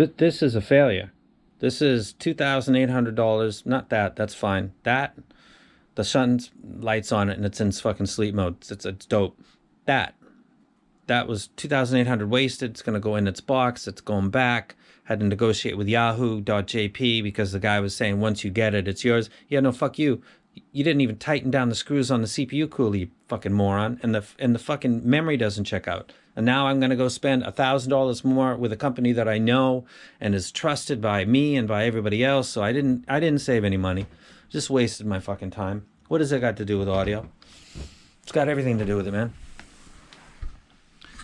This is a failure. This is $2,800. Not that. That's fine. That, the sun's lights on it and it's in fucking sleep mode. It's dope. That was 2,800 wasted. It's going to go in its box. It's going back. Had to negotiate with Yahoo.jp because the guy was saying once you get it, it's yours. Yeah, no, fuck you. You didn't even tighten down the screws on the CPU cooler, you fucking moron. And the fucking memory doesn't check out. And now I'm going to go spend $1,000 more with a company that I know and is trusted by me and by everybody else. So I didn't save any money. Just wasted my fucking time. What has it got to do with audio? It's got everything to do with it, man.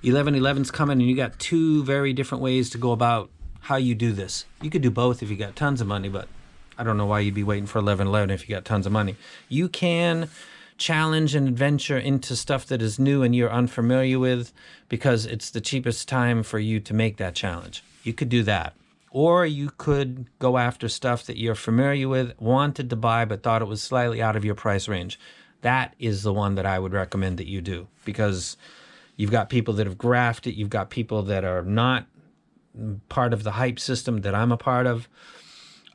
1111's coming, and you got two very different ways to go about how you do this. You could do both if you got tons of money, but I don't know why you'd be waiting for 1111 if you got tons of money. You can challenge and adventure into stuff that is new and you're unfamiliar with because it's the cheapest time for you to make that challenge. You could do that. Or you could go after stuff that you're familiar with, wanted to buy, but thought it was slightly out of your price range. That is the one that I would recommend that you do, because you've got people that have graphed it. You've got people that are not part of the hype system that I'm a part of.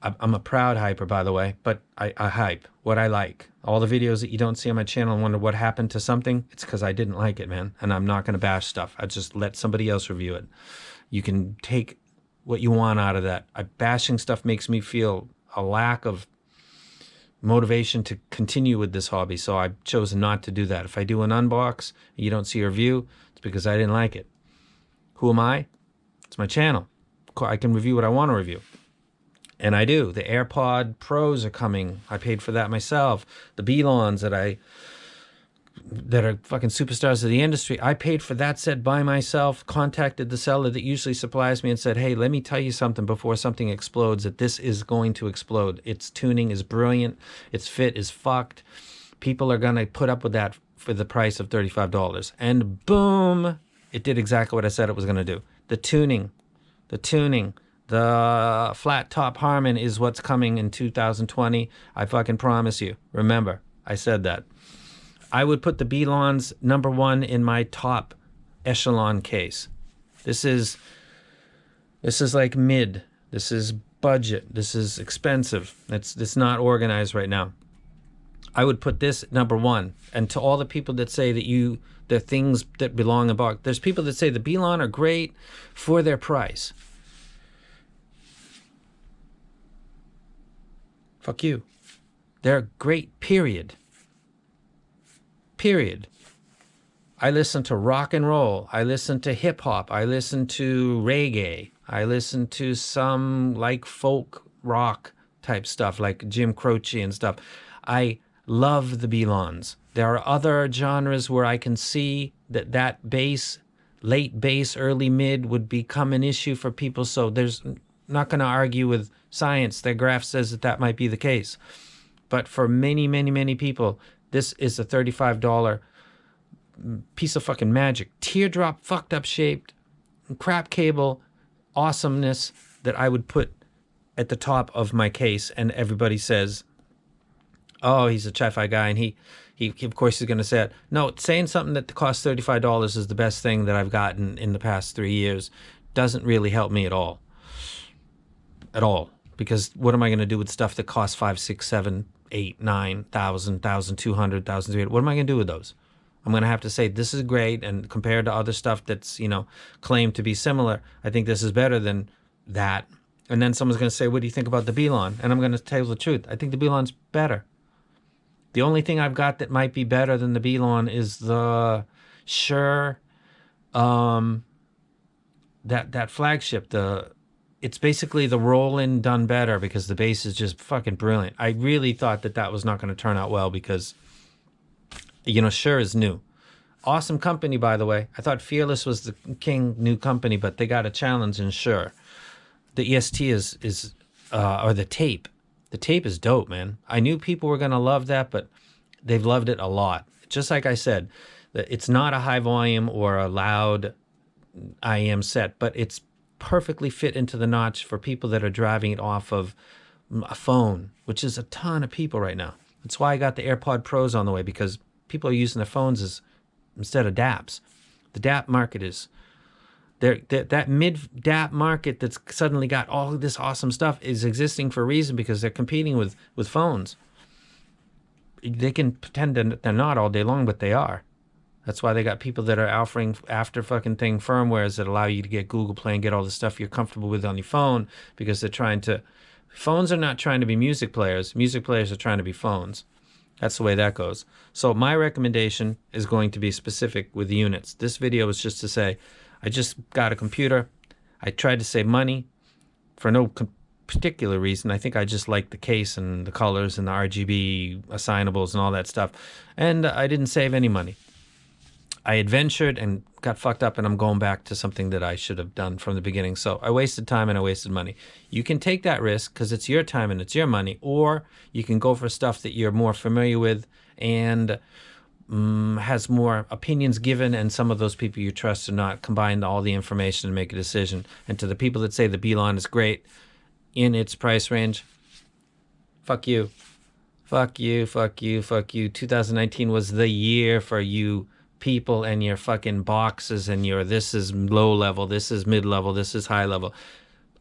I'm a proud hyper, by the way, but I hype what I like. All the videos that you don't see on my channel and wonder what happened to something, it's because I didn't like it, man. And I'm not going to bash stuff. I just let somebody else review it. You can take what you want out of that. Bashing stuff makes me feel a lack of motivation to continue with this hobby, so I've chosen not to do that. If I do an unbox and you don't see a review, it's because I didn't like it. Who am I? It's my channel. I can review what I want to review. And I do. The AirPod Pros are coming. I paid for that myself. The E.L.Os that are fucking superstars of the industry, I paid for that set by myself, contacted the seller that usually supplies me and said, hey, let me tell you something before something explodes, that this is going to explode. Its tuning is brilliant. Its fit is fucked. People are going to put up with that for the price of $35. And boom, it did exactly what I said it was going to do. The tuning, the flat top Harman is what's coming in 2020. I fucking promise you. Remember, I said that. I would put the E.L.Os #1 in my top echelon case. This is like mid. This is budget. This is expensive. It's not organized right now. I would put this #1. And to all the people that say that the things that belong in box, there's people that say the E.L.O. are great for their price. Fuck you. They're great, period. Period. I listen to rock and roll. I listen to hip hop. I listen to reggae. I listen to some like folk rock type stuff like Jim Croce and stuff. I love the E.L.Os. There are other genres where I can see that bass, late bass, early mid would become an issue for people. So there's not going to argue with science. Their graph says that might be the case. But for many, many, many people, this is a $35 piece of fucking magic. Teardrop, fucked up shaped, crap cable, awesomeness that I would put at the top of my case. And everybody says, oh, he's a chi-fi guy. And he of course, is going to say it. No, saying something that costs $35 is the best thing that I've gotten in the past 3 years doesn't really help me at all. At all. Because what am I going to do with stuff that costs $5,000, $6,000, $7,000, $8,000, $9,000, $1,200, $1,300? What am I going to do with those? I'm going to have to say this is great, and compared to other stuff that's, claimed to be similar, I think this is better than that. And then someone's going to say, what do you think about the E.L.O? And I'm going to tell you the truth. I think the E.L.O.'s better. The only thing I've got that might be better than the E.L.O. is the Shure, that flagship, it's basically the Roland done better because the bass is just fucking brilliant. I really thought that was not going to turn out well because, Shure is new. Awesome company, by the way. I thought Fearless was the king new company, but they got a challenge in Shure. The EST or the tape. The tape is dope, man. I knew people were going to love that, but they've loved it a lot. Just like I said, it's not a high volume or a loud IEM set, but it's perfectly fit into the notch for people that are driving it off of a phone, which is a ton of people right now. That's why I got the AirPod Pros on the way, because people are using their phones instead of DAPs. The DAP market is That mid-DAP market that's suddenly got all of this awesome stuff is existing for a reason, because they're competing with phones. They can pretend that they're not all day long, but they are. That's why they got people that are offering after fucking thing firmwares that allow you to get Google Play and get all the stuff you're comfortable with on your phone, because they're trying to... Phones are not trying to be music players. Music players are trying to be phones. That's the way that goes. So my recommendation is going to be specific with the units. This video was just to say, I just got a computer. I tried to save money for no particular reason. I think I just like the case and the colors and the RGB assignables and all that stuff. And I didn't save any money. I adventured and got fucked up, and I'm going back to something that I should have done from the beginning. So I wasted time and I wasted money. You can take that risk because it's your time and it's your money, or you can go for stuff that you're more familiar with and has more opinions given, and some of those people you trust or not combine all the information and make a decision. And to the people that say the Belon is great in its price range, fuck you. Fuck you, fuck you, fuck you. 2019 was the year for you people and your fucking boxes and your this is low level, this is mid level, this is high level.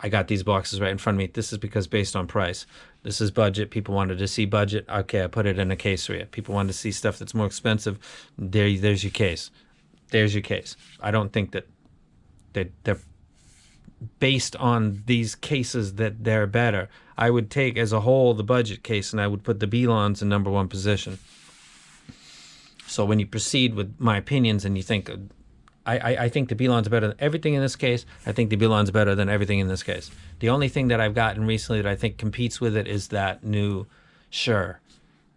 I got these boxes right in front of me. This is because based on price. This is budget. People wanted to see budget. Okay, I put it in a case for you. People wanted to see stuff that's more expensive. There's your case. There's your case. I don't think that they're based on these cases that they're better. I would take as a whole the budget case, and I would put the Belons in number one position. So when you proceed with my opinions and you think, I think the Belon's better than everything in this case, I think the Belon's better than everything in this case. The only thing that I've gotten recently that I think competes with it is that new Shure.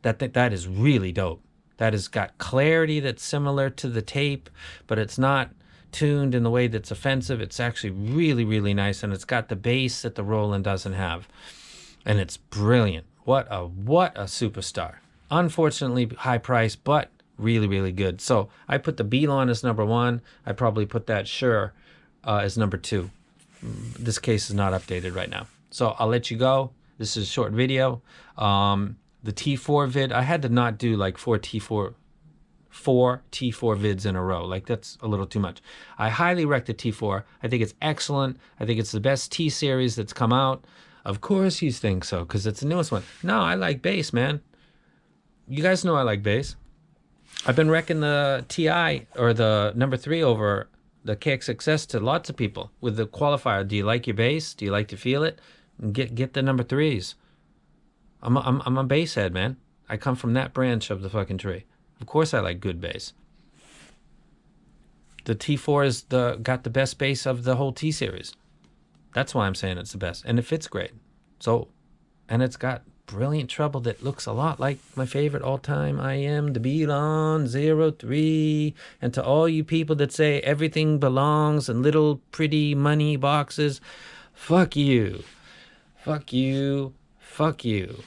That is really dope. That has got clarity that's similar to the tape, but it's not tuned in the way that's offensive. It's actually really, really nice, and it's got the bass that the Roland doesn't have. And it's brilliant. What a superstar. Unfortunately, high price, but really, really good. So I put the Belon as number one. I probably put that Shure as number two. This case is not updated right now. So I'll let you go. This is a short video. The T4 vid, I had to not do like four T4 vids in a row. Like, that's a little too much. I highly rec the T4. I think it's excellent. I think it's the best T series that's come out. Of course you think so, because it's the newest one. No, I like bass, man. You guys know I like bass. I've been wrecking the TI or the number 3 over the KXXS to lots of people with the qualifier. Do you like your bass? Do you like to feel it? And get the number 3s. I'm a bass head, man. I come from that branch of the fucking tree. Of course I like good bass. The T4 is got the best bass of the whole T series. That's why I'm saying it's the best. And it fits great. So, and it's got brilliant treble that looks a lot like my favorite all-time IM, the Belon 03. And to all you people that say everything belongs in little pretty money boxes, fuck you. Fuck you. Fuck you.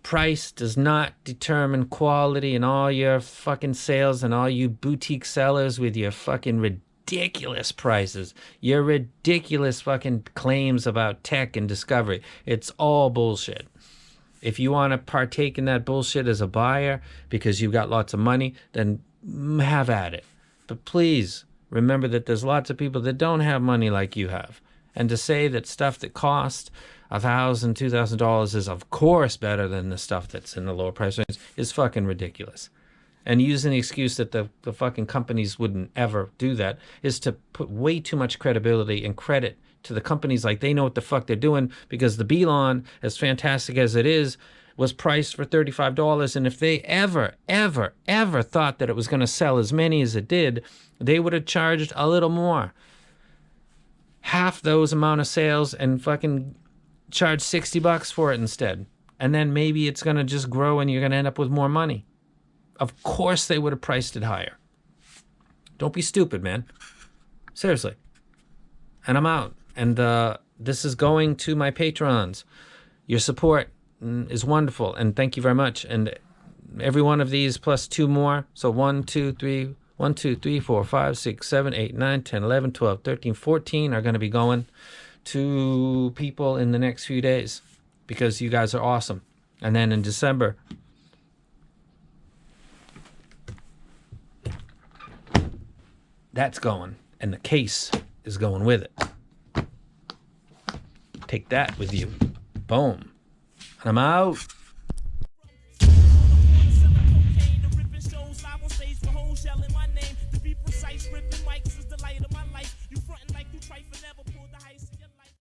Price does not determine quality, and all your fucking sales and all you boutique sellers with your fucking ridiculous prices, your ridiculous fucking claims about tech and discovery. It's all bullshit. If you want to partake in that bullshit as a buyer because you've got lots of money, then have at it. But please remember that there's lots of people that don't have money like you have. And to say that stuff that costs $1,000, $2,000 is of course better than the stuff that's in the lower price range is fucking ridiculous. And using the excuse that the fucking companies wouldn't ever do that is to put way too much credibility and credit to the companies like they know what the fuck they're doing, because the Belon, as fantastic as it is, was priced for $35. And if they ever thought that it was going to sell as many as it did, they would have charged a little more. Half those amount of sales and fucking charge $60 for it instead. And then maybe it's going to just grow and you're going to end up with more money. Of course they would have priced it higher. Don't be stupid, man. Seriously. And I'm out. And this is going to my patrons. Your support is wonderful. And thank you very much. And every one of these plus 2 more. So 1, 2, 3, 1, 2, 3, 4, 5, 6, 7, 8, 9, 10, 11, 12, 13, 14 are going to be going to people in the next few days because you guys are awesome. And then in December, that's going. And the case is going with it. Take that with you. Boom. And I'm out. Shows live on stage for hoes yelling my name. To be precise, ripping mics is the light of my life. You frontin' like you trifle, never